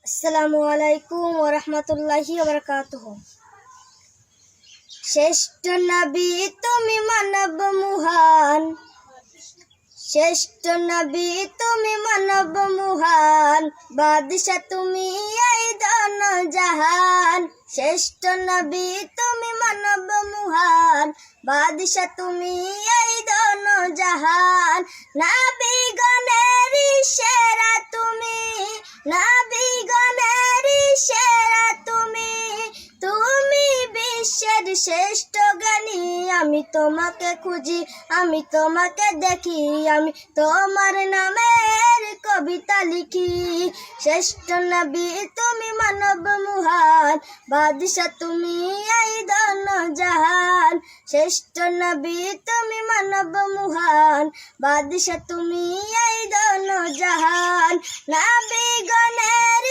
আসসালামু আলাইকুম ওয়া রাহমাতুল্লাহি ওয়া বারাকাতুহু। শ্রেষ্ঠ নবী তুমি মানব মহান, শ্রেষ্ঠ নবী তুমি মানব মহান, বাদশা তুমি এই দন জাহান। শ্রেষ্ঠ নবী তুমি মানব মহান, বাদশা তুমি এই দন জাহান। নবী গণের সেরা তুমি, নবী গণের সেরা তুমি, তুমি বিশ্বের শ্রেষ্ঠ জ্ঞানী। আমি তোমাকে খুঁজি, আমি তোমাকে দেখি, আমি তোমার নামের কবিতা লিখি। শ্রেষ্ঠ নবী তুমি মানব মহান, বাদশা তুমি এই দন জাহান। শ্রেষ্ঠ নবী তুমি মানব মহান, বাদশা তুমি এই দন জাহান। নবী গণের